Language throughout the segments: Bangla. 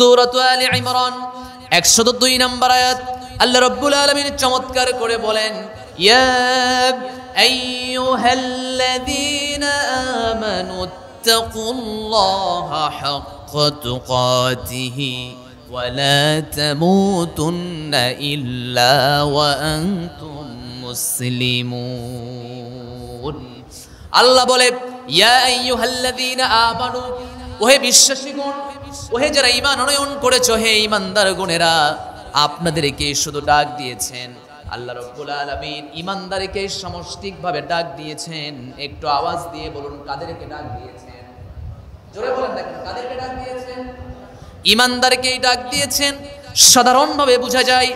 সূরাত আলে ইমরান 102 নম্বর আয়াত আল্লাহ রাব্বুল আলামিন চমৎকার করে বলেন, ইয়া আইয়ুহাল্লাযীনা আমানু ইত্তাকুল্লাহা হাক্কা তুকাতিহি ওয়া লা তামুতুন্না ইল্লা ওয়া আনতুম মুসলিমুন। আল্লাহ বলে, ইয়া আইয়ুহাল্লাযীনা আমানু, ওহে বিশ্বাসীগণ, ওহে যারা ঈমান আনয়ন করেছো, হে ঈমানদারগণেরা, আপনাদেরকে শুধু ডাক দিয়েছেন আল্লাহ রাব্বুল আলামিন। ঈমানদারকে সমষ্টিকভাবে ডাক দিয়েছেন। একটু আওয়াজ দিয়ে বলুন, কাদেরকে ডাক দিয়েছেন? জোরে বলেন দেখেন, কাদেরকে ডাক দিয়েছেন? ঈমানদারকেই ডাক দিয়েছেন। সাধারণভাবে বোঝা যায়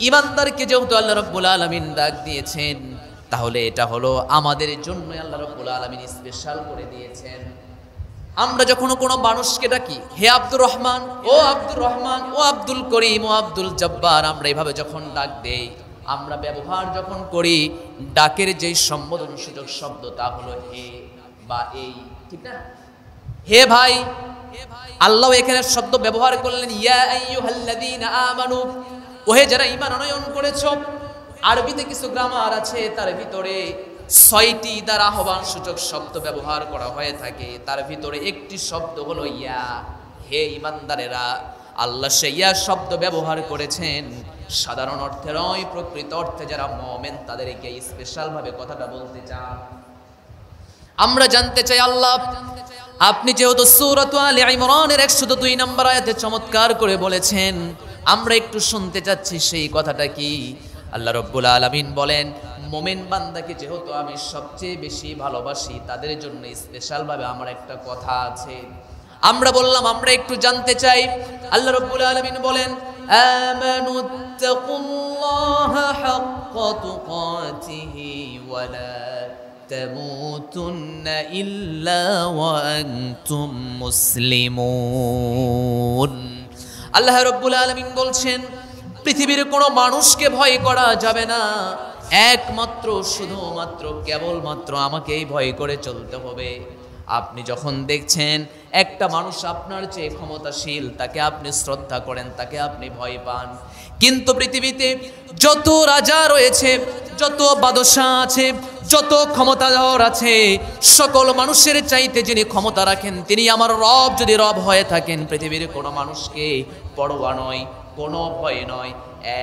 ঈমানদারকে যেহেতু আল্লাহ রাব্বুল আলামিন ডাক দিয়েছেন, তাহলে এটা হলো আমাদের জন্য আল্লাহ রাব্বুল আলামিন স্পেশাল করে দিয়েছেন। আমরা যখন কোনো মানুষকে ডাকি, হে আব্দুর রহমান, ও আব্দুর রহমান, ও আব্দুল করিম, ও আব্দুল জব্বার, আমরা এইভাবে যখন ডাক দেই, আমরা ব্যবহার যখন করি, ডাকের যেই সম্বোধন সূচক শব্দ তা হলো হে বা এই, ঠিক না? হে ভাই, আল্লাহ এখানে শব্দ ব্যবহার করলেন, ইয়া আইয়ুহাল্লাযীনা আমানু, ওহে যারা ঈমান আনয়ন করেছো। আরবিতে কিছু গ্রামার আছে, তার ভিতরে 6টি দ্বারা আহ্বান সূচক শব্দ ব্যবহার করা হয়ে থাকে। তার ভিতরে একটি শব্দ হলো ইয়া, হে ঈমানদারেরা। আল্লাহ সে ইয়া শব্দ ব্যবহার করেছেন সাধারণ অর্থে নয়, প্রকৃত অর্থে যারা মুমিন তাদেরকে স্পেশাল ভাবে কথাটা বলতে চান। আমরা জানতে চাই, আল্লাহ আপনি যেহেতু সূরাত আলে ইমরানের 102 নম্বর আয়াতে চমৎকার করে বলেছেন, আমরা একটু শুনতে চাচ্ছি সেই কথাটা কি। আল্লাহ রাব্বুল আলামিন বলেন, মুমিন বান্দাকে যেহেতু আমি সবচেয়ে বেশি ভালোবাসি, তাদের জন্য স্পেশাল ভাবে আমার একটা কথা আছে। আমরা বললাম আমরা একটু জানতে চাই। আল্লাহ রাব্বুল আলামিন বলেন, আমানুত্তাকুল্লাহা হাক্কা তুকাতিহি ওয়া লা তামুতুন্না ইল্লা ওয়া আনতুম মুসলিমুন। আল্লাহ রাব্বুল আলামিন বলছেন, পৃথিবীর কোনো মানুষকে ভয় করা যাবে না, একমাত্র শুধুমাত্র কেবলমাত্র আমাকেই ভয় করে চলতে হবে। আপনি যখন দেখছেন একটা মানুষ আপনার চেয়ে ক্ষমতাশীল, তাকে আপনি শ্রদ্ধা করেন, তাকে আপনি ভয় পান। কিন্তু পৃথিবীতে যত রাজা রয়েছে, যত বাদশাহ আছে, যত ক্ষমতাধর আছে, সকল মানুষের চাইতে যিনি ক্ষমতা রাখেন তিনি আমার রব যদি রব হয়ে থাকেন, পৃথিবীর কোনো মানুষকে পরোয়া নয়, কোনো ভয় নয়,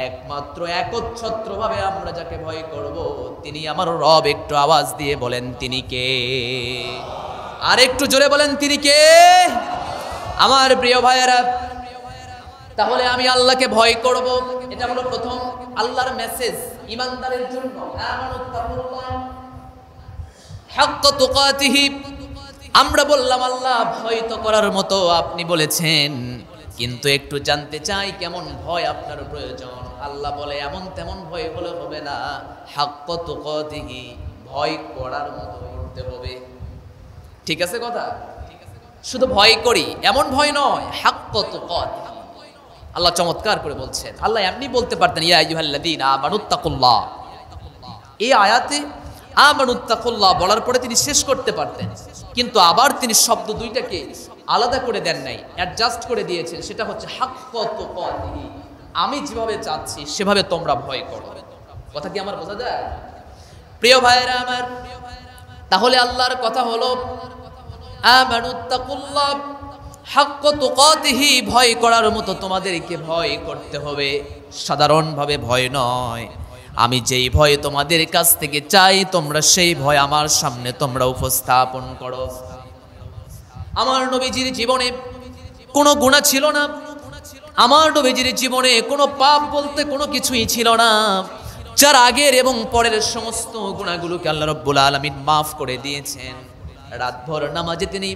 একমাত্র একচ্ছত্রভাবে আমরা যাকে ভয় করব তিনি আমার রব। একটু আওয়াজ দিয়ে বলেন, তিনি কে? আর একটু জোরে বলেন, তিনি কে? আমার প্রিয় ভাইয়েরা, তাহলে আমি আল্লাহকে ভয় করব, এটা হলো প্রথম আল্লাহর মেসেজ ঈমানদারের জন্য। আমানুত্তাকুল্লাহ হাক্কা তুকাতিহি। আমরা বললাম আল্লাহ ভয় তো করার মতো আপনি বলেছেন, কিন্তু একটু জানতে চাই কেমন ভয় আপনার প্রয়োজন। আল্লাহ বলে, এমন তেমন ভয় হলে হবে না, হাক্কা তুকাতিহি, ভয় করার মতো করতে হবে। ঠিক আছে কথা? শুধু ভয় করি এমন ভয় নয়, হাক্কা তুকাতিহি। আল্লাহ চমৎকার করে বলছেন। আল্লাহ এমনি বলতে পারতেন, ইয়া আইয়ুহাল্লাযীনা আমানুত্তাকুল্লাহ। এই আয়াতে আমানুত্তাকুল্লাহ বলার পরে তিনি শেষ করতে পারতেন, কিন্তু আবার তিনি শব্দ দুইটাকে আলাদা করে দেন নাই, অ্যাডজাস্ট করে দিয়েছেন। সেটা হচ্ছে হাক্কা তুকাতিহি, আমি যেভাবে চাচ্ছি সেভাবে তোমরা ভয় করো। কথা কি আমার বোঝা যায়? প্রিয় ভাইয়েরা আমার, তাহলে আল্লাহর কথা হলো আমানুত্তাকুল্লাহ হাক্কা তুকাতিহি, ভয় করার মতো তোমাদেরকে ভয় করতে হবে, সাধারণভাবে ভয় নয়। আমি যেই ভয় তোমাদের কাছ থেকে চাই, তোমরা সেই ভয় আমার সামনে তোমরা উপস্থাপন করো। আমার নবীজির জীবনে কোনো গুনাহ ছিল না, আমার নবীজির জীবনে কোনো পাপ বলতে কোনো কিছুই ছিল না। যার আগের এবং পরের সমস্ত গুনাহগুলোকে আল্লাহ রাব্বুল আলামিন মাফ করে দিয়েছেন। রাতভর নামাজে তিনি,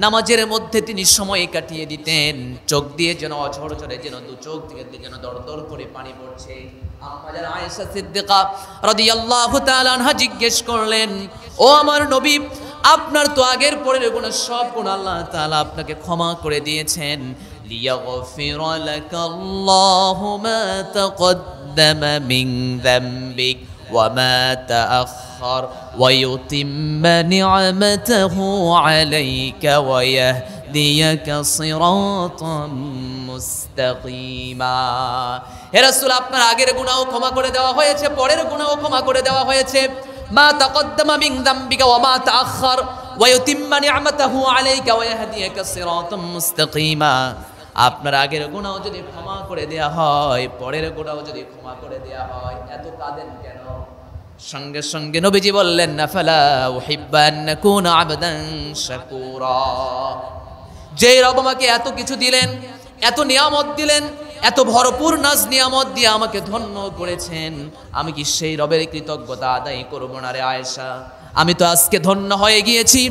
নামাজের মধ্যে তিনি সময় কাটিয়ে দিতেন, চোখ দিয়ে যেন অঝরঝরে, যেন দু চোখ থেকে যেন দরদর করে পানি পড়ছে। আম্মা আয়েশা সিদ্দিকা রাদিয়াল্লাহু তাআলা আনহা জিজ্ঞেস করলেন, ও আমার নবী, আপনার তো আগের পরের গুনাহ সব গুনাহ আল্লাহ তাআলা আপনাকে ক্ষমা করে দিয়েছেন। লিয়াগফিরা লাকাল্লাহু মা তাকদ্দামা মিন যামবিক ওয়া মা তাআখার ওয়া ইউতিম্মা নি'মাতাহু আলাইকা ওয়া ويهديك صراطا মুস্তাকিমা। হে রাসূল, আপনার আগের গুনাহ ক্ষমা করে দেওয়া হয়েছে, পরের গুনাহ ক্ষমা করে দেওয়া হয়েছে। মা তাকদ্দামা মিন যামবিকা ওয়া মা তাআখার ওয়া ইউতিম্মা নি'মাতাহু আলাইকা ওয়া ইয়াহদিয়াকা সিরাতাম মুস্তাকিমা। আপনার আগের গুনাহ যদি ক্ষমা করে দেয়া হয়, পরের গুনাহ যদি ক্ষমা করে দেয়া হয়, এত কাঁদেন কেন? সঙ্গে সঙ্গে নবীজি বললেন, নাফালা উহিব্বা আন নাকুনা আবদান শাকুরা। যে রব আমাকে এত কিছু দিলেন, এত নিয়ামত দিলেন, এত ভরপুর নাজ নিয়ামত দিয়ে আমাকে ধন্য করেছেন, আমি কি সেই রবের কৃতজ্ঞতা আদায় করব না রে আয়েশা? আমি তো আজকে ধন্য হয়ে গিয়েছি।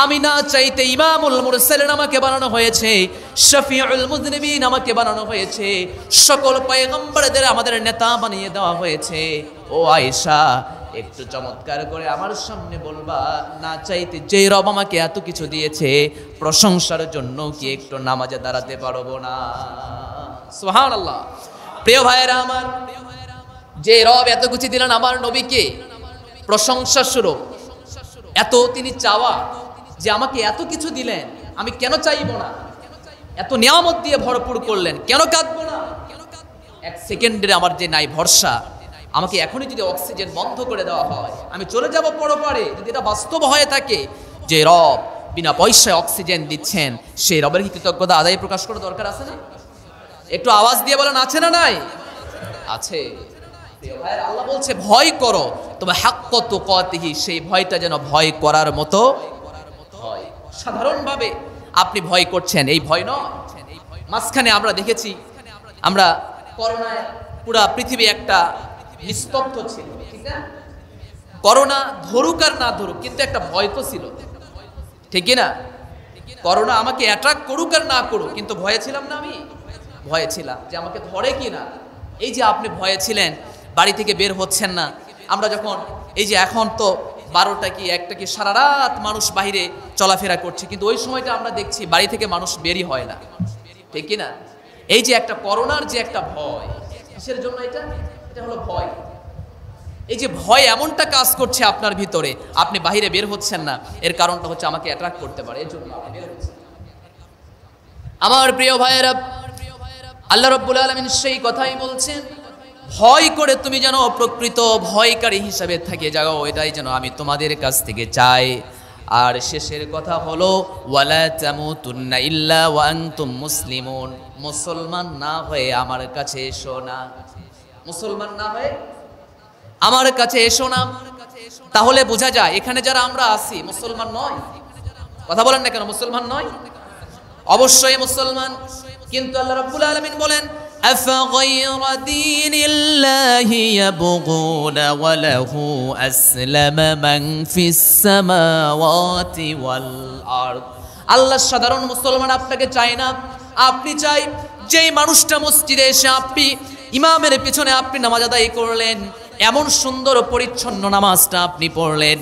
আমি না চাইতে ইমামুল মুরসালিন আমাকে বানানো হয়েছে, শফিউল মুযনিবিন আমাকে বানানো হয়েছে, সকল পয়গম্বরদের আমাদের নেতা বানিয়ে দেওয়া হয়েছে। ও আয়েশা, একটু চমৎকার করে আমার সামনে বলবা, না চাইতে যে রব আমাকে এত কিছু দিয়েছে, প্রশংসার জন্য কি একটু নামাজে দাঁড়াতে পারবো না? সুবহানাল্লাহ। প্রিয় ভাইয়েরা আমার, যে রব এত কিছু দিলেন আমার নবীকে প্রশংসা স্বরূপ, এত তিনি চাওয়া যে আমাকে এত কিছু দিলেন, আমি কেন চাইবো না? এত নিয়ামত দিয়ে ভরপুর করলেন, কেন কাঁদবো না? এক সেকেন্ডের আমার যে নাই ভরসা, আমাকে এখনই যদি অক্সিজেন বন্ধ করে দেওয়া হয়, আমি চলে যাব পরপারে। যদি এটা বাস্তব হয়ে থাকে যে রব বিনা পয়সায় অক্সিজেন দিচ্ছেন, সেই রবের কি কৃতজ্ঞতা আদায় প্রকাশ করা দরকার আছে না? একটু আওয়াজ দিয়ে বলেন, আছে না নাই? আছে। আল্লাহ বলছে ভয় করো, তবে হাক্ক তুকাতিহি, সেই ভয়টা যেন ভয় করার মতো হয়। সাধারণভাবে আপনি ভয় করছেন, এই ভয় নয়। মাঝখানে আমরা দেখেছি, আমরা করোনায় পুরা পৃথিবী একটা নিস্তব্ধ ছিল, ঠিক না? করোনা ধরুক আর না ধরুক, কিন্তু একটা ভয় তো ছিল, ঠিক না? করোনা আমাকে অ্যাট্রাক্ট করুক আর না করুক, কিন্তু ভয়ে ছিলাম না? আমি ভয়ে ছিলাম যে আমাকে ধরে কি না। এই যে আপনি ভয়ে ছিলেন, বাড়ি থেকে বের হচ্ছেন না। আমরা যখন এই যে এখন তো 12টা কি 1টা কি সারা রাত মানুষ বাইরে চলাফেরা করছে, কিন্তু ওই সময়টা আমরা দেখছি বাড়ি থেকে মানুষ বেরই হয় না, ঠিক কি না? এই যে একটা করোনার যে একটা ভয়, কিসের জন্য এটা? এটা হলো ভয়। এই যে ভয় এমনটা কাজ করছে আপনার ভিতরে, আপনি বাইরে বের হচ্ছেন না, এর কারণটা হচ্ছে আমাকে অ্যাট্রাক্ট করতে পারে, এর জন্য আপনি বের হচ্ছেন। আমার প্রিয় ভাইয়েরা, আল্লাহ রাব্বুল আলামিন সেই কথাই বলছেন, ভয় করে তুমি যেন প্রকৃত ভয়কারী হিসাবে থেকে যাও, এটাই যেন আমি তোমাদের কাছ থেকে চাই। আর শেষের কথা হলো, ওয়ালা তামুতুন্না ইল্লা ওয়া আনতুম মুসলিমুন। মুসলমান না হয়ে আমার কাছে এসো না, মুসলমান না হয়ে আমার কাছে এসো না। তাহলে বোঝা যায় এখানে যারা আমরা আছি মুসলমান নয়। কথা বলেন না কেন? মুসলমান নয়, অবশ্যই মুসলমান। কিন্তু আল্লাহ রাব্বুল আলামিন বলেন, আফাগায়রা দীনিল্লাহি ইয়াবগুনা ওয়া লাহু আসলামা মান ফিস সামাওয়াতি ওয়াল আরদ। আল্লাহ সাধারণ মুসলমান আপনাকে চায় না, আপনি চাই যেই মানুষটা মসজিদে এসে আপনি ইমামের পিছনে আপনি নামাজ আদায় করলেন, এমন সুন্দর পরিচ্ছন্ন নামাজটা আপনি পড়লেন,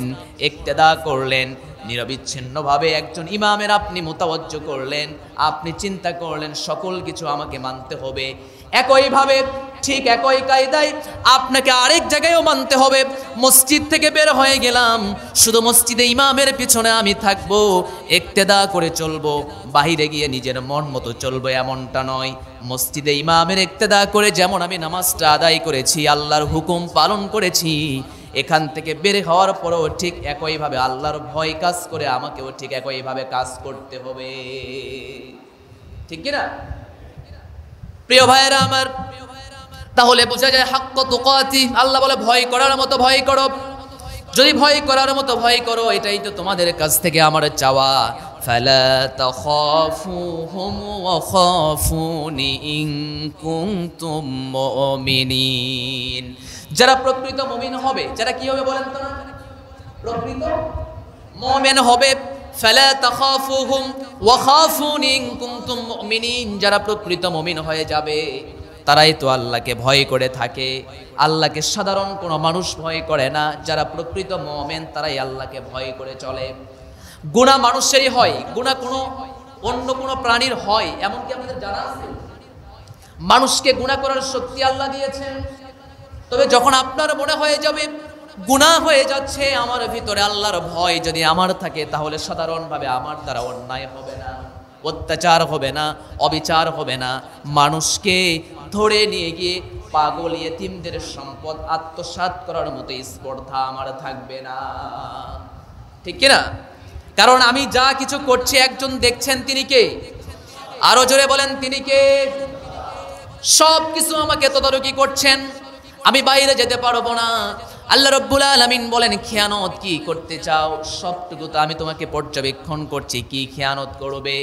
ইক্তেদা করলেন, নিরবিচ্ছিন্নভাবে একজন ইমামের আপনি মুতাওয়াজ্জো করলেন, আপনি চিন্তা করলেন সকল কিছু আমাকে মানতে হবে। একইভাবে ঠিক একই কায়দায় আপনাকে আরেক জায়গায়ও মানতে হবে। মসজিদ থেকে বের হয়ে গেলাম, শুধু মসজিদে ইমামের পিছনে আমি থাকবো, ইক্তেদা করে চলবো, বাহিরে গিয়ে নিজের মন মতো চলবো এমনটা নয়। মসজিদে ইমামের ইক্তেদা করে যেমন আমি নামাজটা আদায় করেছি, আল্লাহর হুকুম পালন করেছি, এখান থেকে বের হওয়ার পরও ঠিক একইভাবে আল্লাহর ভয় কাজ করে আমাকেও ঠিক একইভাবে কাজ করতে হবে, ঠিক কিনা? প্রিয় ভাইয়েরা আমার, তাহলে বোঝা যায় হাক্ক তুকাতি, আল্লাহ বলে ভয় করার মতো ভয় করো। যদি ভয় করার মতো ভয় করো, এটাই তো তোমাদের কাছ থেকে আমার চাওয়া। ফালা তাখাফুহুম ওয়া খাফুনি ইন কুনতুম মুমিনিন। যারা প্রকৃত মুমিন হবে, যারা কি হবে বলেন তো? প্রকৃত মুমিন হবে। ফালা তাখাফুহুম ওয়া খাফুনি ইন কুনতুম মুমিনিন। যারা প্রকৃত মুমিন হয়ে যাবে, তারাই তো আল্লাহকে ভয় করে থাকে। আল্লাহকে সাধারণ কোনো মানুষ ভয় করে না। যারা প্রকৃত মুমিন তারাই আল্লাহকে ভয় করে চলে। গুনাহ মানুষেরই হয়, গুনাহ কোনো অন্য কোনো প্রাণীর হয় এমনকি আমাদের জানা আছে? মানুষকে গুনাহ করার শক্তি আল্লাহ দিয়েছেন। তবে যখন আপনার মনে হয়ে যাবে গুনাহ হয়ে যাচ্ছে, আমার ভিতরে আল্লাহর ভয় যদি আমার থাকে, তাহলে সাধারণভাবে আমার দ্বারা অন্যায় হবে না। অত্যাচার হবে না, অবিচার হবে না, মানুষকে ধরে নিয়ে গিয়ে পাগল ইয়েতিমদের সম্পদ আত্মসাৎ করার মতো স্পর্ধা আমার থাকবে না। ঠিক কিনা? কারণ আমি যা কিছু করছি একজন দেখছেন, তিনি কে? আরো জোরে বলেন, তিনি কে? সব কিছু আমাকে তদারকি করছেন, আমি বাইরে যেতে পারবো না। আল্লাহ রাব্বুল আলামিন বলেন, খেয়ানত কি করতে চাও? সবটুকু তো আমি তোমাকে পর্যবেক্ষণ করছি, কি খেয়ানত করবে?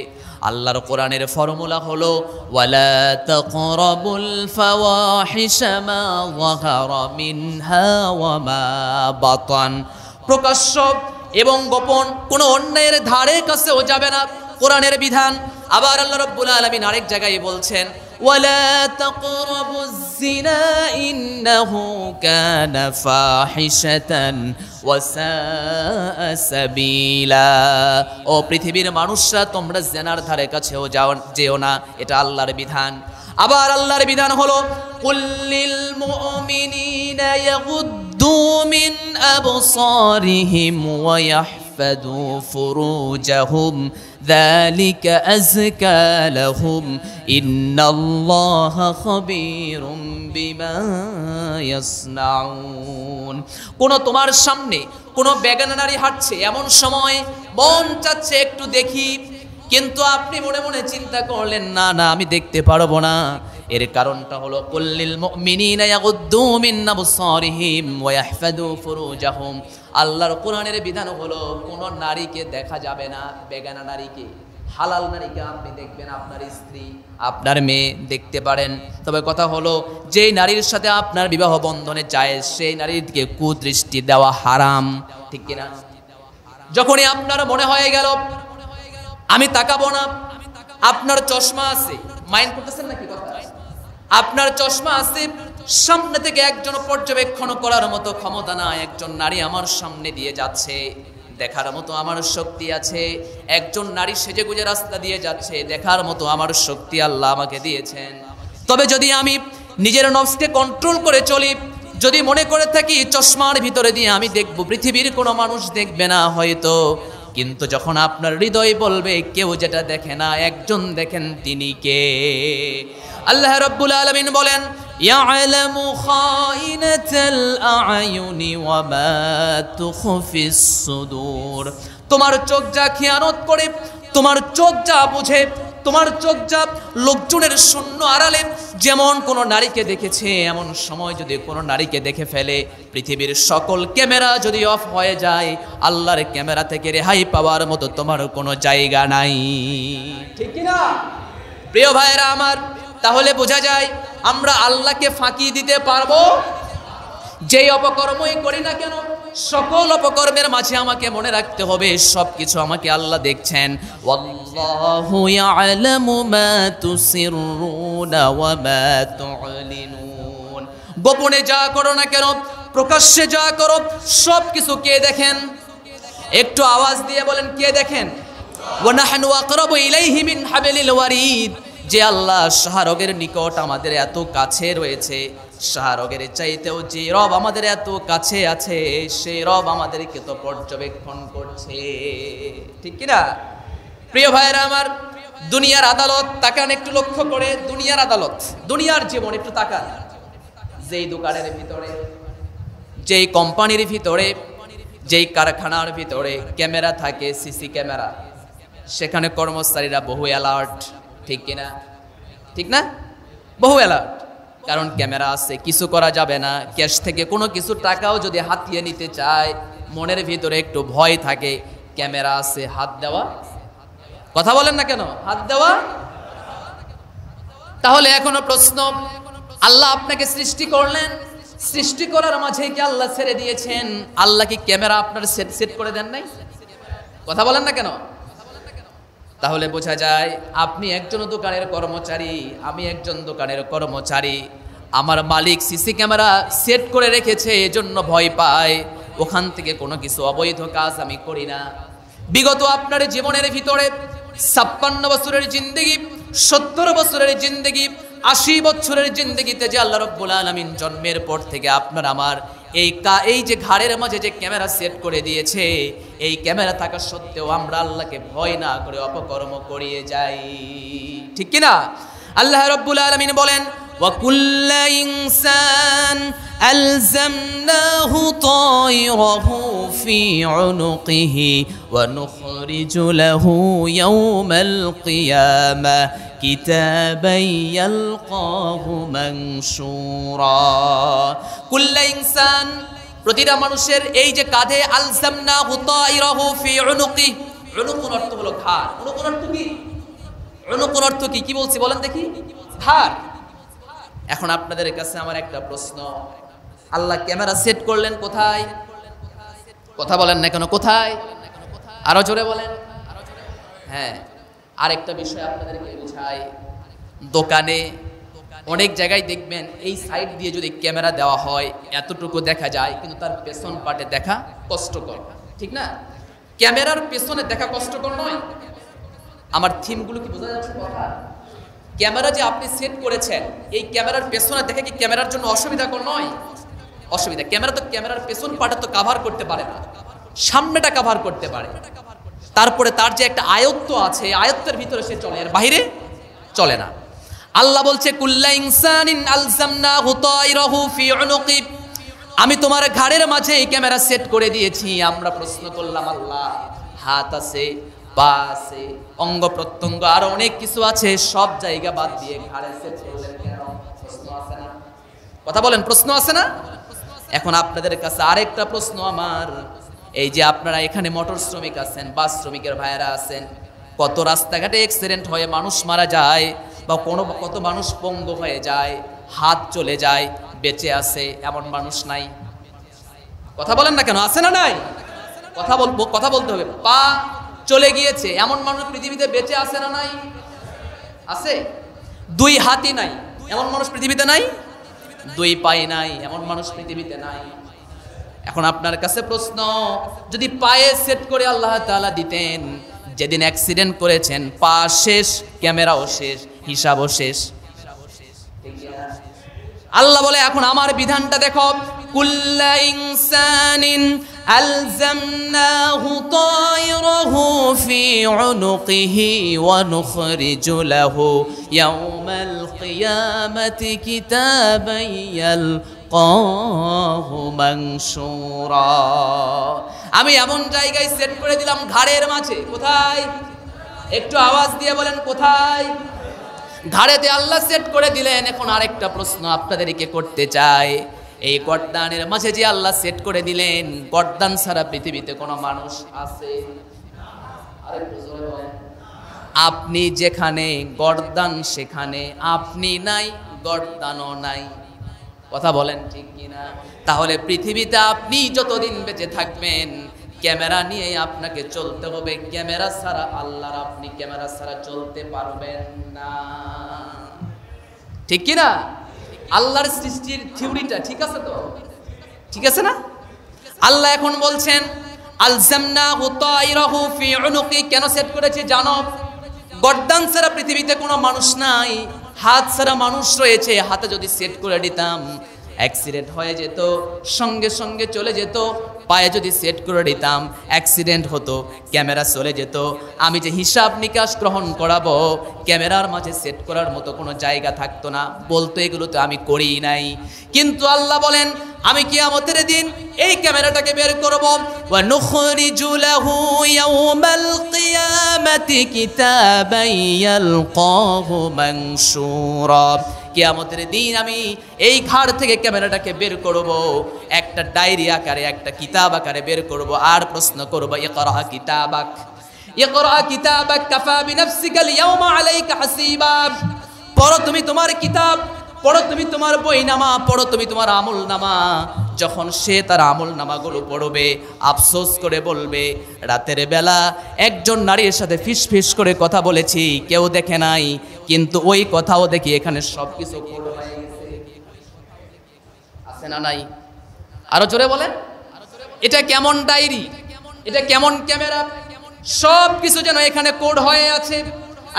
আল্লাহর কোরআনের ফর্মুলা হলো ওয়ালা তাকরাবুল ফাওয়াহিশা মা যাহারা মিনহা ওয়া মা বাতান, প্রকাশ্য এবং গোপন কোনো অন্যায়ের ধারে কাছেও যাবে না, কোরআনের বিধান। আবার আল্লাহ রাব্বুল আলামিন আরেক জায়গায় বলছেন ওয়ালা তাকরাবুজ জিনা ইন্নাহু কানা ফাহিশাতান ওয়া সাআ সাবিলা, ও পৃথিবীর মানুষরা তোমরা জিনার ধারে কাছেও যেও না, এটা আল্লাহর বিধান। আবার আল্লাহর বিধান হলো কুল্লিল মুমিনিনা ইয়াগুদ্দু মিন আবসারিহিম ওয়া ইয়াহফাযু ফুরুজাহুম যালিকা আযকা লাহুম ইন্নাল্লাহা খাবীরুম বিমা ইয়াসনাউন। কোন তোমার সামনে কোন বেগানা নারী হাঁটছে, এমন সময় মন চাচ্ছে একটু দেখি, কিন্তু আপনি মনে মনে চিন্তা করলেন না না আমি দেখতে পারবো না। এর কারণটা হলো কুল্লিল মুমিনিনা ইয়াগুদ্দু মিন আবসারিহিম ওয়া ইয়াহফাযু ফুরুজাহুম, আল্লাহর কোরআনের বিধান হলো কোন নারীকে দেখা যাবে না, বেগানা নারীকে। হালাল নারীকে আপনি দেখবেন, আপনার স্ত্রী, আপনার মেয়ে দেখতে পারেন, তবে কথা হলো যেই নারীর সাথে আপনার বিবাহ বন্ধনে জায়েজ, সেই নারীর দিকে কুদৃষ্টি দেওয়া হারাম। ঠিক কিনা? যখনই আপনার মনে হয়ে গেল আমি তাকাবো না, আপনার চশমা আছে, মাইন্ড করতেছেন নাকি কথা? আপনার চশমা আছে, সামনে থেকে একজন পর্যবেক্ষণ করার মতো ক্ষমতা নাই, একজন নারী আমার সামনে দিয়ে যাচ্ছে, দেখার মতো আমার শক্তি আছে। একজন নারী সেজে গুজে রাস্তা দিয়ে যাচ্ছে, দেখার মতো আমার শক্তি আল্লাহ আমাকে দিয়েছেন। তবে যদি আমি নিজের নফসকে কন্ট্রোল করে চলি, যদি মনে করে থাকি চশমার ভিতরে দিয়ে আমি দেখব, পৃথিবীর কোনো মানুষ দেখবে না হয়তো, কিন্তু যখন আপনার হৃদয় বলবে কেউ যেটা দেখে না, একজন দেখেন, তিনি কে? আল্লাহ রাব্বুল আলামিন বলেন ইয়ালামু খাইনাতাল আয়ুনি ওয়া মা তুখফিস সুদূর, তোমার চোখ যা খেয়ানত করে, তোমার চোখ যা বুঝে, তোমার চোখ যা লোকজনের শূন্য আড়ালে যেমন কোন নারীকে দেখেছে, এমন সময় যদি কোন নারীকে দেখে ফেলে, পৃথিবীর সকল ক্যামেরা যদি অফ হয়ে যায়, আল্লাহর ক্যামেরা থেকে রেহাই পাওয়ার মতো তোমার কোনো জায়গা নাই। ঠিক কিনা প্রিয় ভাইয়েরা আমার? তাহলে বোঝা যায় আমরা আল্লাহকে ফাঁকি দিতে পারবো। যেই অপকর্মই করি না কেন, সকল অপকর্মের মাঝে আমাকে মনে রাখতে হবে সবকিছু আমাকে আল্লাহ দেখছেন। ওয়াল্লাহু ইয়ালামু মা তুসিররুনা ওয়া মা তু'লিনুন, গোপনে যা করো না কেন, প্রকাশ্যে যা করো, সবকিছু কে দেখেন? একটু আওয়াজ দিয়ে বলেন, কে দেখেন? ওয়া নাহনু আকরাবু ইলাইহি মিন হাবলিল ওয়ারিদ, যে আল্লাহ শাহরগের নিকট আমাদের এত কাছে রয়েছে, শাহরগের চাইতেও যে রব আমাদের এত কাছে আছে, সেই রব আমাদেরকে তো পর্যবেক্ষণ করছে। ঠিক কিনা প্রিয় ভাইয়েরা আমার? দুনিয়ার আদালত তাকান, একটু লক্ষ্য করে, দুনিয়ার আদালত, দুনিয়ার জীবন একটু তাকান। যেই দোকানের ভিতরে, যেই কোম্পানির ভিতরে, যেই কারখানার ভিতরে ক্যামেরা থাকে, সিসি ক্যামেরা, সেখানে কর্মচারীরা বহু অ্যালার্ট। ঠিক কিনা? ঠিক না? বহু অ্যালার্ট, কারণ ক্যামেরা আছে, কিছু করা যাবে না। ক্যাশ থেকে কোনো কিছু টাকাও যদি হাতিয়ে নিতে চায়, মনের ভিতরে একটু ভয় থাকে, ক্যামেরা আছে, হাত দেওয়া, কথা বলেন না কেন, হাত দেওয়া। তাহলে এখনো প্রশ্ন, আল্লাহ আপনাকে সৃষ্টি করলেন, সৃষ্টি করার মাঝে কি আল্লাহ ছেড়ে দিয়েছেন? আল্লাহ কি ক্যামেরা আপনার সেট করে দেন নাই? কথা বলেন না কেন? তাহলে বোঝা যায় আপনি একজন দোকানের কর্মচারী, আমি একজন দোকানের কর্মচারী, আমার মালিক সিসি ক্যামেরা সেট করে রেখেছে, এজন্য ভয় পায়, ওখান থেকে কোনো কিছু অবৈধ কাজ আমি করি না। বিগত আপনার জীবনের ভিতরে 56 বছরের জিন্দেগি, 70 বছরের জিন্দেগি, 80 বছরের জিন্দেগিতে যে আল্লাহ রাব্বুল আলামিন জন্মের পর থেকে আপনার আমার এই যে ঘাড়ের মাঝে যে ক্যামেরা সেট করে দিয়েছে, এই ক্যামেরা থাকা সত্ত্বেও আমরা আল্লাহকে ভয় না করে অপকর্ম করিয়ে যাই, ঠিক কিনা? আল্লাহ রাব্বুল আলামিন বলেন, ওয়া কুল্লু ইনসান আলজামনাহু তায়রাহু ফি উনুকিহি ওয়া নুখরিজু লাহু ইয়াওমাল কিয়ামাহ কিতাবান ইয়ালকাহু মানশুরা। কুল্লু ইনসান, প্রতিটা মানুষের এই যে কাঁধে, আলজামনাহু তায়রাহু ফি উনুকি, উনুকুন অর্থ হলো ঘাড়। উনুকুন অর্থ কি? উনুকুন অর্থ কি? কি বলছি বলেন দেখি? ঘাড়। এখন আপনাদের কাছে আমার একটা প্রশ্ন, আল্লাহ ক্যামেরা সেট করলেন কোথায়? কথা বলেন না কেন? কোথায়? আরো জোরে বলেন। হ্যাঁ, আরেকটা বিষয় আপনাদেরকে বুঝাই। দোকানে অনেক জায়গায় দেখবেন এই সাইড দিয়ে যদি ক্যামেরা দেওয়া হয় এতটুকু দেখা যায়, কিন্তু তার পেছন পাটে দেখা কষ্টকর, ঠিক না? ক্যামেরার পেছনে দেখা কষ্টকর নয়? আমার থিমগুলো কি বোঝা যাচ্ছে কথা? ক্যামেরা যে আপনি সেট করেছেন, এই ক্যামেরার পেছনে দেখা কি ক্যামেরার জন্য অসুবিধাকর নয়? অসুবিধা। ক্যামেরা তো ক্যামেরার পেছন পাটা তো কভার করতে পারে না, সামনেটা কভার করতে পারে। তারপরে তার যে একটা আয়ত্ত আছে, আয়ত্তের ভিতরে সে চলে, এর বাইরে চলে না। আল্লাহ বলছে, কুল্লু ইনসানিন আলজামনাহু তায়রাহু ফি উনুকি, আমি তোমার ঘাড়ের মাঝে এই ক্যামেরা সেট করে দিয়েছি। আমরা প্রশ্ন করলাম, আল্লাহ হাত আছে, পা আছে, অঙ্গ প্রত্যঙ্গ আরো অনেক কিছু আছে, সব জায়গা বাদ দিয়ে ঘাড়ে সেট করলেন কেন? প্রশ্ন আছে না? কথা বলেন, প্রশ্ন আছে না? এখন আপনাদের কাছে আরেকটা প্রশ্ন আমার, এই যে আপনারা এখানে মোটর শ্রমিক আছেন, বাস শ্রমিকের ভাইয়েরা আছেন, কত রাস্তাঘাটে অ্যাক্সিডেন্ট হয়ে মানুষ মারা যায়, বা কত মানুষ পঙ্গু হয়ে যায়, হাত চলে যায়, বেঁচে আছে এমন মানুষ নাই? কথা বলেন না কেন? আছে না নাই? কথা বলতে হবে। পা চলে গিয়েছে এমন মানুষ পৃথিবীতে বেঁচে আছে না নাই? আছে। দুই হাতই নাই এমন মানুষ পৃথিবীতে নাই? দুই পায়ে নাই এমন মানুষ পৃথিবীতে নাই? এখন আপনার কাছে প্রশ্ন, যদি পায়ে সেট করে আল্লাহ তাআলা দিতেন, যেদিন অ্যাক্সিডেন্ট করেছেন পা শেষ, ক্যামেরাও শেষ, হিসাবও শেষ। আল্লাহ বলে, এখন আমার বিধানটা দেখো, কুল্লু ইনসানিন আলজামনাহু তায়রাহু ফি উনুকিহি ওয়া নুখরিজু লাহু ইয়াওমাল কিয়ামাতি কিতাবান ইয়ালকাহু মানশুরা। আমি এমন জায়গায় সেট করে দিলাম ঘাড়ের মাঝে। কোথায়? একটু আওয়াজ দিয়ে বলেন, কোথায়? ঘাড়েতে আল্লাহ সেট করে দিলেন। এখন আরেকটা প্রশ্ন আপনাদেরকে করতে চাই, এই গর্দানের মাঝে যে আল্লাহ সেট করে দিলেন, গর্দান ছাড়া পৃথিবীতে কোনো মানুষ আছে? আপনি যেখানে গর্দান সেখানে আপনি নাই, গর্দানও নাই। কথা বলেন ঠিক কিনা? তাহলে পৃথিবীতে আপনি যতদিন বেঁচে থাকবেন ক্যামেরা নিয়ে আপনাকে চলতে হবে। ক্যামেরা ছাড়া আল্লাহর, আপনি ক্যামেরা ছাড়া চলতে পারবেন না, ঠিক কিনা? আল্লাহর সৃষ্টির থিওরিটা ঠিক আছে তো? ঠিক আছে না? আল্লাহ এখন বলছেন, আলজামনাহু তায়রাহু ফি উনুকি, কেন সেট করেছে জানো? গর্দান ছাড়া পৃথিবীতে কোনো মানুষ নাই, হাত ছাড়া মানুষ রয়েছে। হাতে যদি সেট করে দিতাম অ্যাক্সিডেন্ট হয়ে যেত, সঙ্গে সঙ্গে চলে যেত। পায়ে যদি সেট করে দিতাম অ্যাক্সিডেন্ট হতো, ক্যামেরা চলে যেত। আমি যে হিসাব নিকাশ গ্রহণ করাবো, ক্যামেরার মাঝে সেট করার মতো কোনো জায়গা থাকতো না। বলতো এগুলো তো আমি করি নাই। কিন্তু আল্লাহ বলেন, আমি কিয়ামতের দিন এই ক্যামেরাটাকে বের করব, ওয়া নুখরিজু লাহু ইয়াওমাল কিয়ামাতি কিতাবান ইয়ালকাহু মানশুরা। কিয়ামতের দিন আমি এই ঘাড় থেকে ক্যামেরাটাকে বের করব, একটা ডায়েরি আকারে, একটা কিতাব আকারে বের করব, আর প্রশ্ন করব, ইকরা কিতাবাক, ইকরা কিতাবাক কাফা বিনাফসিকাল ইয়াওমা আলাইকা হাসিবা। পড়ো তুমি তোমার কিতাব, পড়ো তুমি তোমার বইনামা, পড়ো তুমি তোমার আমলনামা। যখন সে তার আমলনামাগুলো পড়বে, আফসোস করে বলবে, রাতের বেলা একজন নারীর সাথে ফিসফিস করে কথা বলেছি, কেউ দেখে নাই, কিন্তু ওই কথাও দেখি এখানে সবকিছু কোড হয়ে গেছে। আছে না নাই? আরো জোরে বলেন। এটা কেমন ডায়েরি, এটা কেমন ক্যামেরা, সব কিছু যেন এখানে কোড হয়ে আছে।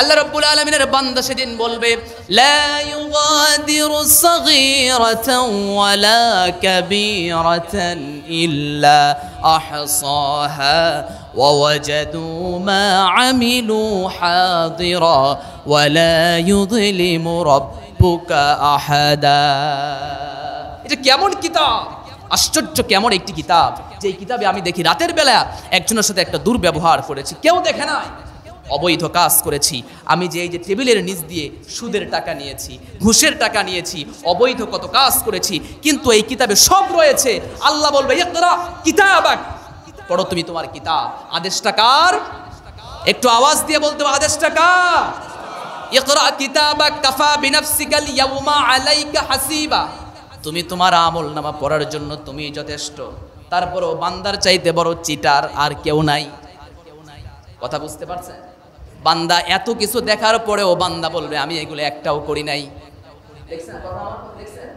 আল্লাহ রাব্বুল আলামিনের বান্দা সেদিন বলবে লা ইউগাদিরু সাগীরাতান ওয়ালা কাবীরাতান ইল্লা আহসাহা ওয়া ওয়াজাদু মা আমিলু হাদিরা ওয়ালা ইউযলিমু রাব্বুকা আহাদা। এটা কেমন কিতাব, আশ্চর্য কেমন একটি কিতাব, যে কিতাবে আমি দেখি রাতের বেলা একজনের সাথে একটা দুর্ব্যবহার করেছি, কেউ দেখে নাই, অবৈধ কাজ করেছি, আমি যে এই যে টেবিলের নিচ দিয়ে সুদের টাকা নিয়েছি, ঘুষের টাকা নিয়েছি, অবৈধ কত কাজ করেছি, কিন্তু এই কিতাবে সব রয়েছে। আল্লাহ বলবে ইকরা কিতাবাক, পড়ো তুমি তোমার কিতাব। আদেশটা কার? একটু আওয়াজ দিয়ে বলতে হবে আদেশটা কার? ইকরা কিতাবাক কাফা বিনাফসিকাল ইয়াউমা আলাইকা হাসিবা, তুমি তোমার আমল নামা পড়ার জন্য তুমি যথেষ্ট। তারপরও বান্দার চাইতে বড় চিটার আর কেউ নাই। কথা বুঝতে পারছেন? বান্দা এত কিছু দেখার পরেও বান্দা বলবে আমি এগুলো একটাও করি নাই। দেখছেন কথা আমার? দেখছেন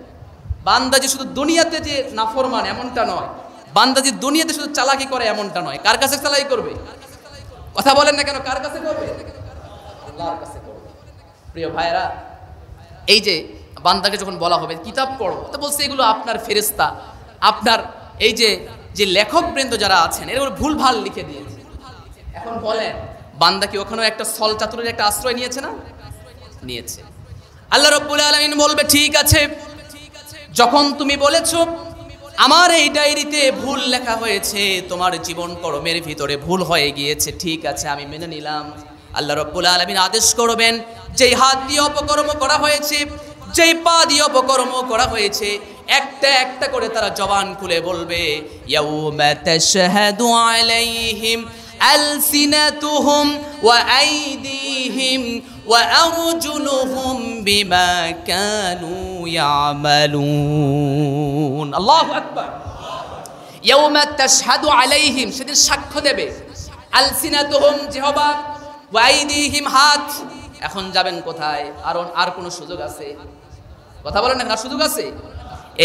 বান্দা যে শুধু দুনিয়াতে যে নাফরমান এমনটা নয়, বান্দা যে দুনিয়াতে শুধু চালাকি করে এমনটা নয়। কার কাছে চালাকি করবে? কথা বলেন না কেন? কার কাছে করবে? আল্লাহর কাছে করবে। প্রিয় ভাইরা, এই যে বান্দাকে যখন বলা হবে কিতাব পড়ো, তো বলছে এগুলো আপনার ফেরেশতা, আপনার এই যে যে লেখকবৃন্দ যারা আছেন এগুলো ভুলভাল লিখে দিয়েছে। এখন বলেন বান্দা কি ওখানে একটা ছল চাতুরের একটা আশ্রয় নিয়েছে না? নিয়েছে। আল্লাহ রাব্বুল আলামিন বলবে ঠিক আছে, যখন তুমি বলেছো আমার এই ডায়েরিতে ভুল লেখা হয়েছে, তোমার জীবন কর্মের ভিতরে ভুল হয়ে গিয়েছে, ঠিক আছে আমি মেনে নিলাম। আল্লাহ রাব্বুল আলামিন আদেশ করবেন যেই হাত দিয়ে অপকর্ম করা হয়েছে, যেই পা দিয়ে অপকর্ম করা হয়েছে, একটা একটা করে তারা জবান খুলে বলবে ইয়াউমা তাশহাদু আলাইহিম আলসিনাতুহুম ওয়া আইদিহিম ওয়া আরজুলুহুম বিমা কানু ইয়ামালুন। আল্লাহু আকবার। ইয়াউমা তাশহাদু আলাইহিম, সেদিন সাক্ষ্য দেবে, আলসিনাতুহুম জিহবা, ওয়া আইদিহিম হাত। এখন যাবেন কোথায়? আর কোনো সুযোগ আছে? কথা বলেন না, আর সুযোগ আছে?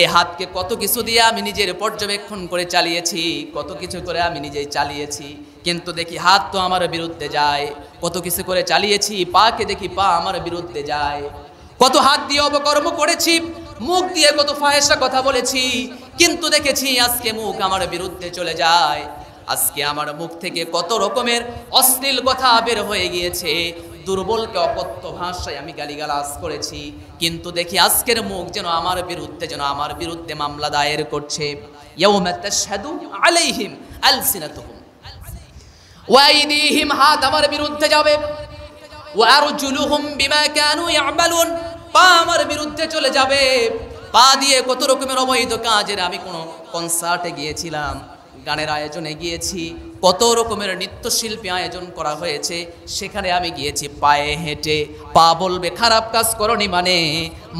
এই হাতকে কত কিছু দিয়ে আমি নিজের পর্যবেক্ষণ করে চালিয়েছি, কত কিছু করে আমি নিজেই চালিয়েছি, কিন্তু দেখি হাত তো আমার বিরুদ্ধে যায়। কত কিছু করে চালিয়েছি, পাকে দেখি পা আমার বিরুদ্ধে যায়। কত হাত দিয়ে অপকর্ম করেছি, মুখ দিয়ে কত ফাহেসা কথা বলেছি, কিন্তু দেখেছি আজকে মুখ আমার বিরুদ্ধে চলে যায়। আজকে আমার মুখ থেকে কত রকমের অশ্লীল কথা বের হয়ে গিয়েছে, দুর্বলকে অকথ্য ভাষায় আমি গালিগালাজ করেছি, কিন্তু দেখি আজকের মুখ যেন আমার বিরুদ্ধে মামলা দায়ের করছে। ইয়াউমা তাশহাদু আলাইহিম আলসিনাতুহুম ওয়া আইদিহিম, হাত আমার বিরুদ্ধে যাবে, ওয়া আরজুলুহুম বিমা কানু ইয়ামালুন, পা আমার বিরুদ্ধে চলে যাবে। পা দিয়ে কত রকমের অবৈধ কাজের, আমি কোনো কনসার্টে গিয়েছিলাম, গানের আয়োজনে গিয়েছি, কত রকমের নৃত্যশিল্পী আয়োজন করা হয়েছে, সেখানে আমি গিয়েছি পায়ে হেঁটে। পা বলবে খারাপ কাজ করনি মানে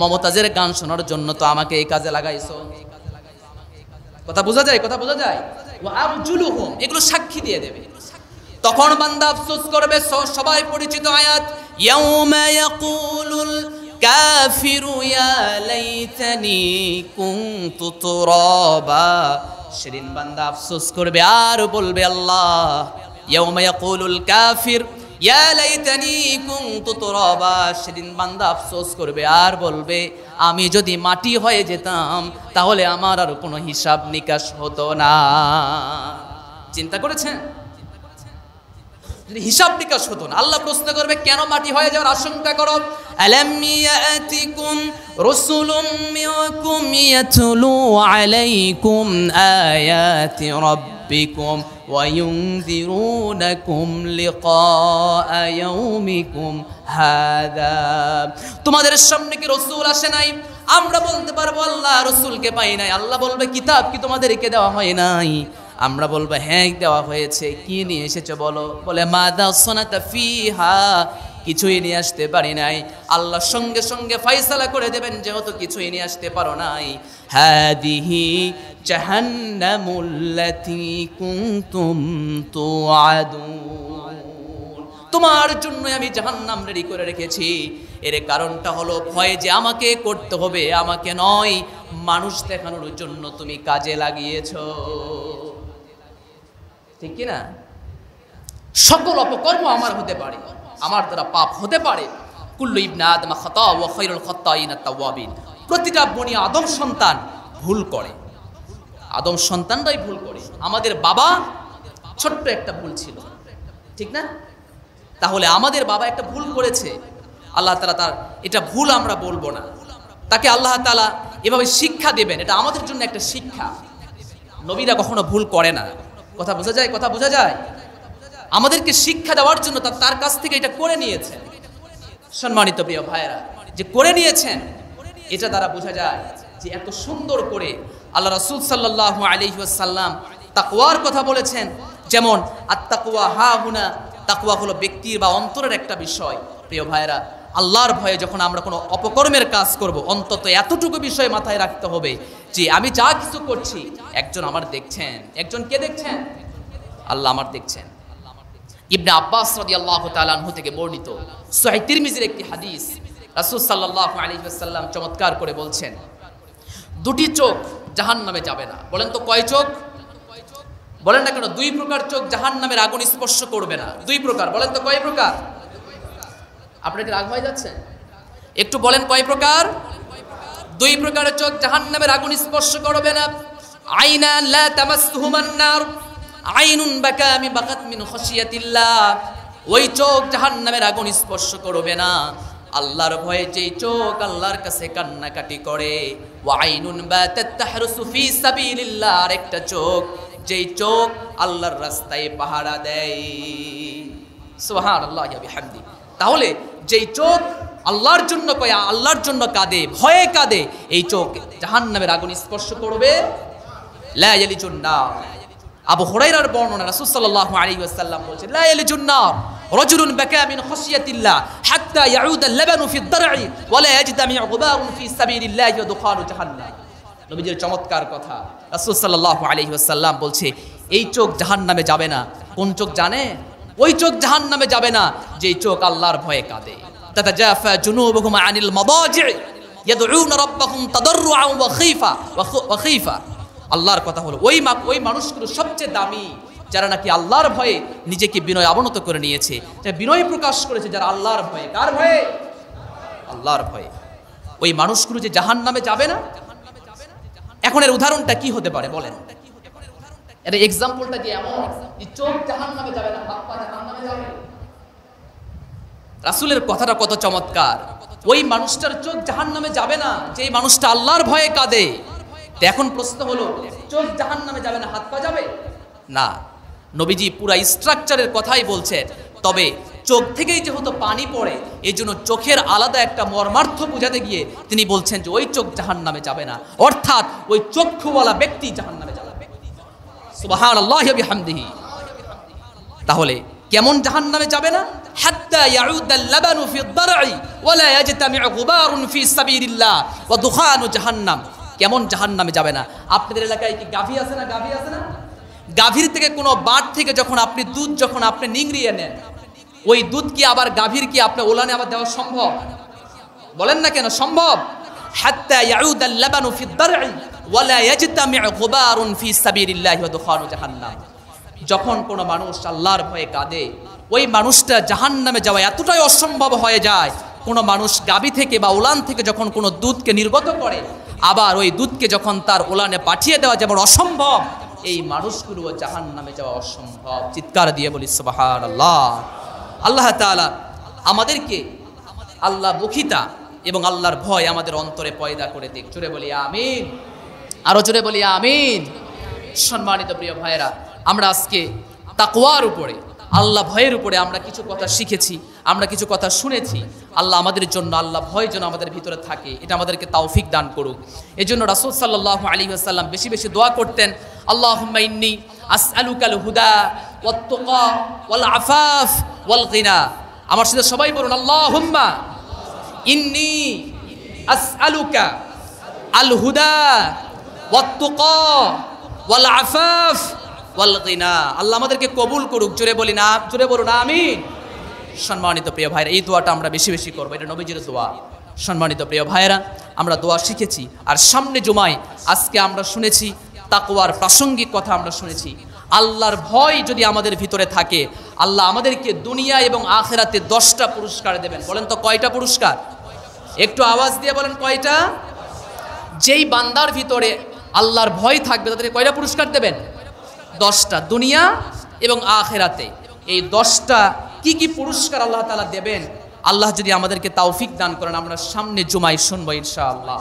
মমতাজের গান শোনার জন্য তো আমাকে এই কাজে লাগাইছো। কথা বোঝা যায়? কথা বোঝা যায়? আরজুলুহুম, এগুলো সাক্ষী দিয়ে দেবে। তখন বান্দা আফসোস করবে, সবাই পরিচিত আয়াত, ইয়াউমা ইয়াকুলুল কাফিরু ইয়া লাইতানি কুনতু তুরাবা। সেদিন বান্দা আফসোস করবে আর বলবে আল্লাহ, ইয়াউমা ইয়াকুলুল কাফির ইয়া লাইতানি কুনতু তুরাবা। সেদিন বান্দা আফসোস করবে আর বলবে আমি যদি মাটি হয়ে যেতাম তাহলে আমার আর কোনো হিসাব নিকাশ হতো না। চিন্তা করেছেন? হিসাব নিকাশ হতো না। আল্লাহ প্রশ্ন করবে কেন মাটি হয়ে যাওয়ার আশঙ্কা করো? আলাম ইয়াতিকুম রাসূলুম মিনকুম ইয়াতলু আলাইকুম আয়াতি রাব্বিকুম ওয়া ইউনযিরুনাকুম লিকাআ ইয়াউমিকুম হাদা। তোমাদের সামনে কি রাসূল আসে নাই? আমরা বলতে পারবো আল্লাহ রাসূলকে পাই নাই। আল্লাহ বলবে কিতাব কি তোমাদেরকে দেওয়া হয় নাই? আমরা বলবো হ্যাঁ দেওয়া হয়েছে। কি নিয়ে এসেছো বলো? বলে মাদা সনাতা ফিহা, কিছুই নিয়ে আসতে পারি নাই। আল্লাহ সঙ্গে সঙ্গে ফয়সালা করে দেবেন যেহেতু কিছুই নিয়ে আসতে পারো নাই। হাদিহি জাহান্নামুল্লাতী কুনতুম তুআদুন, তোমার জন্য আমি জাহান্নাম রেডি করে রেখেছি। এর কারণটা হলো ভয় যে আমাকে করতে হবে, আমাকে নয়, মানুষ দেখানোর জন্য তুমি কাজে লাগিয়েছো। ঠিক কিনা? সকল অপকর্ম আমার হতে পারে, আমার দ্বারা পাপ হতে পারে। কুল্লু ইবনে আদম খাতা ওয়া খায়রুল খাত্তাইন আত-তাওয়াবিন, প্রতিটা বনি আদম সন্তান ভুল করে, আদম সন্তানরাই ভুল করে। আমাদের বাবা ছোট্ট একটা ভুল ছিল, ঠিক না? তাহলে আমাদের বাবা একটা ভুল করেছে, আল্লাহ তাআলা তার এটা ভুল আমরা বলবো না, তাকে আল্লাহ তাআলা এভাবে শিক্ষা দেবেন, এটা আমাদের জন্য একটা শিক্ষা। নবীরা কখনো ভুল করে না, কথা বোঝা যায়? কথা বোঝা যায়? আমাদেরকে শিক্ষা দেওয়ার জন্য তার কাছ থেকে এটা করে নিয়েছেন। সম্মানিত প্রিয় ভাইয়েরা, যে করে নিয়েছেন এটা দ্বারা বোঝা যায় যে এত সুন্দর করে আল্লাহ রাসূল সাল্লাল্লাহু আলাইহি ওয়াসাল্লাম তাকওয়ার কথা বলেছেন। যেমন আত-তাকওয়া হাহুনা, তাকওয়া হলো ব্যক্তির বা অন্তরের একটা বিষয়। প্রিয় ভাইয়েরা, আল্লাহর ভয়ে যখন আমরা কোনো অপকর্মের কাজ করব, অন্তত এতটুকু বিষয় মাথায় রাখতে হবে যে আমি যা কিছু করছি একজন আমার দেখছেন। একজন কে দেখছেন? আল্লাহ আমার দেখছেন। ইবনে আব্বাস রাদিয়াল্লাহু তাআলা আনহু থেকে বর্ণিত সহিহ তিরমিজির একটি হাদিস, রাসূল সাল্লাল্লাহু আলাইহি ওয়াসাল্লাম চমৎকার করে বলছেন, দুটি চোখ জাহান্নামে যাবে না। বলেন তো কয় চোখ? বলেন না কেন? দুই প্রকার চোখ জাহান্নামের আগুন স্পর্শ করবে না। দুই প্রকার, বলেন তো কয় প্রকার? আপনাদের রাগ হয়ে যাচ্ছে? একটু বলেন কয় প্রকার? দুই প্রকারের চোখ জাহান্নামের আগুন স্পর্শ করবে না। আইনান লা তামাসসুহুমান নার, আইনুন বাকামি বাকাত মিন খাশিয়াতিল্লাহ, ওই চোখ জাহান্নামের আগুন স্পর্শ করবে না আল্লাহর ভয়ে যেই চোখ আল্লাহর কাছে কান্নাকাটি করে। ওয়া আইনুন বাতাত তাহরুসু ফি সাবিলিল্লাহ, আরেকটা চোখ যেই চোখ আল্লাহর রাস্তায় পাহারা দেয়। সুবহানাল্লাহি ওয়া বিহামদি। তাহলে যেই চোখ আল্লাহর জন্য কয়, আল্লাহর জন্য কাঁদে, ভয়ে কাঁদে, এই চোখ জাহান্নামের আগুন স্পর্শ করবে। লা ইয়ালিজুন নার। আবু হুরায়রার বর্ণনা, রাসূল সাল্লাল্লাহু আলাইহি ওয়াসাল্লাম বলেছেন, লা ইয়ালিজুন নার রাজুলুন বাকা মিন খাশিয়াতিল্লাহ হাত্তা ইয়াউদা আল-লাবানু ফি ad-দার'i ওয়া লা ইয়াজতামি'ু গুবারুন ফি সাবিলিল্লাহি ওয়া দুখানু জাহান্নাম। নবীজির চমৎকার কথা। রাসূল সাল্লাল্লাহু আলাইহি ওয়াসাল্লাম বলছে, এই চোখ জাহান্নামে যাবে না। কোন চোখ জানে? ওই চোখ জাহান্নামে যাবে না যেই চোখ আল্লাহর ভয়ে কাঁদে। তাতাজাফা জুনুবুহুম আনিল মাদাজি' ইয়াদউনা রাব্বাহুম তাদাররুআন ওয়া খীফা। আল্লাহর কথা হলো ওই মানুষগুলো সবচেয়ে দামি যারা নাকি আল্লাহর ভয়ে নিজেকে বিনয় অবনত করে নিয়েছে, যারা বিনয় প্রকাশ করেছে, যারা আল্লাহর ভয়ে। কার ভয়ে? আল্লাহর ভয়ে। ওই মানুষগুলো যে জাহান্নামে যাবে না। এখন এর উদাহরণটা কি হতে পারে বলেন? এর এক্সাম্পলটা কি এমন যে চোখ জাহান্নামে যাবে না, হাত পা জাহান্নামে যাবে? রাসূলের কথাটা কত চমৎকার। ওই মানুষটার চোখ জাহান্নামে যাবে না যে মানুষটা আল্লাহর ভয়ে কাঁদে। এখন প্রশ্ন হলো, চোখ জাহান্নামে যাবে না, হাত পা যাবে? না, নবীজি পুরা স্ট্রাকচারের কথাই বলছেন। তবে চোখ থেকেই যেহেতু পানি পড়ে, এই জন্য চোখের আলাদা একটা মর্মার্থ বোঝাতে গিয়ে তিনি বলছেন যে ওই চোখ জাহান্নামে যাবে না, অর্থাৎ ওই চক্ষুওয়ালা ব্যক্তি জাহান্নামে যাবে। সুবহানাল্লাহি ওয়া বিহামদিহি। তাহলে কেমন জাহান্নামে যাবে না? হাত্তা ইয়াউদা আল-লাবানু ফি ad-দার'i ওয়া লা ইয়াজতামি'ু গুবারুন ফি সাবিলিল্লাহ ওয়া দুখানু জাহান্নাম। কেমন জাহান্নামে যাবে না? আপনাদের এলাকায় কি গাভী আছে না? গাভী আছে না? গাভীর থেকে কোনো বাট থেকে যখন আপনি দুধ নিংড়িয়ে নেন, ওই দুধ কি আবার গাভীর কি আপনার ওলানে আবার দেওয়া সম্ভব? বলেন না কেন সম্ভব? হাত্তা ইয়াউদা আল-লাবানু ফি ad-দার'i ওয়া লা ইয়াজতামি'ু গুবারুন ফি সাবিলিল্লাহি ওয়া দুখানু জাহান্নাম। যখন কোনো মানুষ আল্লাহর ভয়ে কাঁদে, ওই মানুষটা জাহান্নামে যাওয়া এতটাই অসম্ভব হয়ে যায়। কোনো মানুষ গাভী থেকে বা ওলান থেকে যখন কোনো দুধকে নির্গত করে, আবার ওই দুধকে যখন তার ওলানে পাঠিয়ে দেওয়া যেমন অসম্ভব, এই মানুষগুলো জাহান্নামে যাওয়া অসম্ভব। চিৎকার দিয়ে বলি সুবহানাল্লাহ। আল্লাহ তাআলা আমাদেরকে আল্লাহ মুখিতা এবং আল্লাহর ভয় আমাদের অন্তরে পয়দা করে দিক। জোরে বলি আমিন, আরো জোরে বলি আমিন। সম্মানিত প্রিয় ভাইয়েরা, আমরা আজকে তাকওয়ার উপরে, আল্লাহ ভয়ের উপরে আমরা কিছু কথা শিখেছি, আমরা কিছু কথা শুনেছি। আল্লাহ আমাদের জন্য, আল্লাহ ভয় যেন আমাদের ভিতরে থাকে, এটা আমাদেরকে তৌফিক দান করুক। এজন্য রাসূল সাল্লাল্লাহু আলাইহি ওয়াসাল্লাম বেশি বেশি দোয়া করতেন, আল্লাহুম্মা ইন্নী আসআলুকাল হুদা ওয়াত তুকা ওয়াল আফাফ ওয়াল গিনা। আমার সাথে সবাই বলুন, আল্লাহুম্মা ইন্নী আসআলুকা আল হুদা ওয়াত তুকা ওয়াল আফাফ ওয়াল গিনা। আল্লাহ আমাদেরকে কবুল করুক। জোরে বলি না, জোরে বলুন আমিন। সম্মানিত প্রিয় ভাইরা, এই দোয়াটা আমরা বেশি বেশি করবো, এটা নবীজির দোয়া। সম্মানিত প্রিয় ভাইরা, আমরা দোয়া শিখেছি, আর সামনে জুমায় আজকে আমরা শুনেছি তাকওয়ার প্রাসঙ্গিক কথা আমরা শুনেছি। আল্লাহর ভয় যদি আমাদের ভিতরে থাকে, আল্লাহ আমাদেরকে দুনিয়া এবং আখেরাতে 10টা পুরস্কার দেবেন। বলেন তো কয়টা পুরস্কার? একটু আওয়াজ দিয়ে বলেন কয়টা? যেই বান্দার ভিতরে আল্লাহর ভয় থাকবে তাদেরকে কয়টা পুরস্কার দেবেন? 10টা, দুনিয়া এবং আখেরাতে। এই 10টা কি কি পুরস্কার আল্লাহ তাআলা দেবেন, আল্লাহ যদি আমাদেরকে তৌফিক দান করেন, আমরা সামনে জুমায় শুনবো ইনশাআল্লাহ।